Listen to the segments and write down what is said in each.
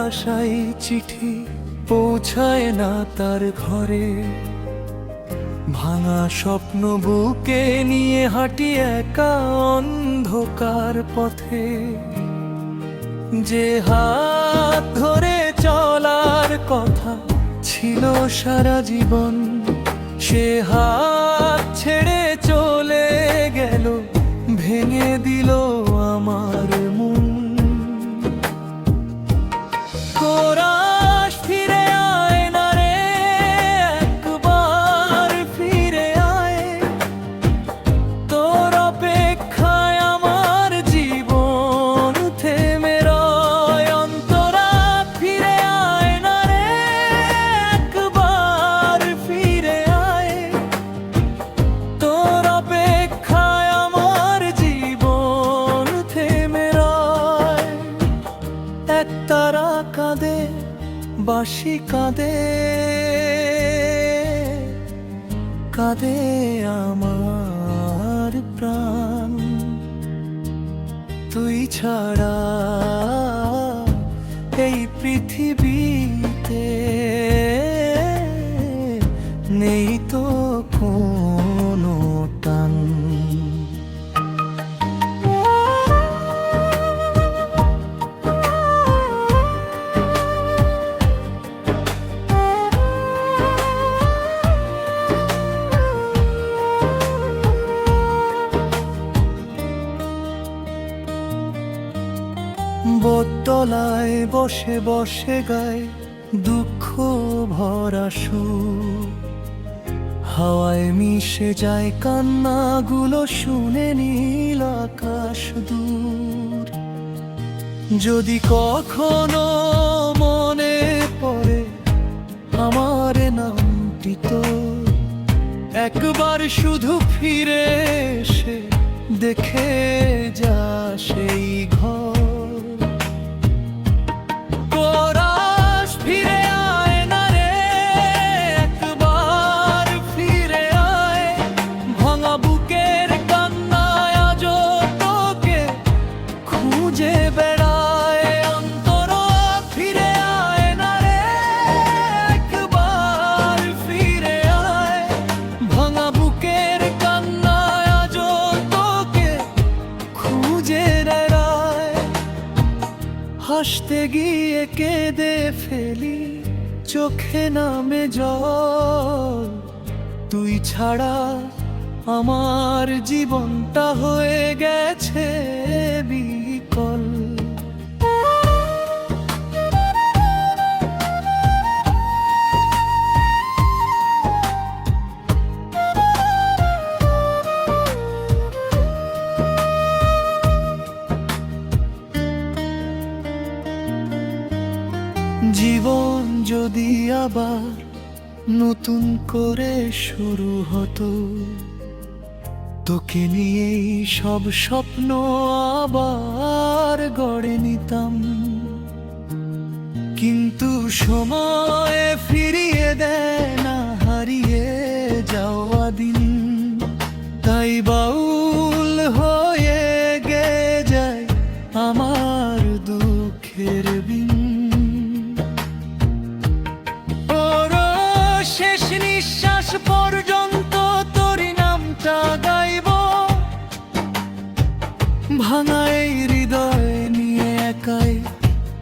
আশায় চিঠি পৌঁছায় না তার ঘরে, ভাঙা স্বপ্ন বুকে নিয়ে হাঁটি একা অন্ধকার পথে। যে হাত ধরে চলার কথা ছিল সারা জীবন, সে হাত ছেড়ে চলে গেল, ভেঙে দিল আমার মন। কোরাস ফিরে আয় না রে, একবার ফিরে আয়, তোর অপেক্ষায় আমার জীবন থেমে রয়। অন্তরা ফিরে আয় না রে, একবার ফিরে আয়, তোর অপেক্ষায় আমার জীবন থেমে রয়। একতারা কাঁদে, বাঁশি কাঁদে, কাঁদে আমার প্রাণ। তুই ছাড়া এই পৃথিবীতে নেই তো কোনো টান। বোতলায় বসে বসে গায় দুঃখ ভরা সুর, হাওয়ায় মিশে যায় কান্নাগুলো শুনে নীল আকাশ দূর। যদি কখনো মনে পড়ে আমার নামটি তো, একবার শুধু ফিরে এসে দেখে যা সেই ঘর। কোরাস ফিরে আয় না রে, একবার ফিরে আয়, ভাঙা বুকের কান্নায় আজও তোকে খুঁজে বেড়ায়। অন্তরা ফিরে আয় না রে, একবার ফিরে আয়, ভাঙা বুকের কান্নায় আজও তোকে খুঁজে বেড়ায়। হাসতে গিয়ে কেঁদে ফেলি, চোখে নামে জল। তুই ছাড়া আমার জীবনটা হয়ে গেছে বিকল। জীবন যদি আবার নতুন করে শুরু হতো, তোকে নিয়েই সব স্বপ্ন আবার গড়ে নিতাম। কিন্তু সময় ফিরিয়ে দেয় না হারিয়ে যাওয়া দিন, তাই বাউল হয়ে গে যায় আমার দুঃখের বিন। শেষ নিঃশ্বাস পর্যন্ত তোরই নামটা গাইব, ভাঙা এই হৃদয় নিয়ে একাই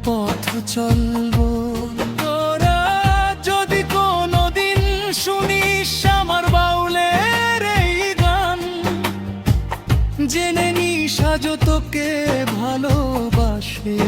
পথ চলব। তোরা যদি কোনোদিন শুনিস আমার বাউলের এই গান, জেনে নিস আজও তোকে ভালোবাসে।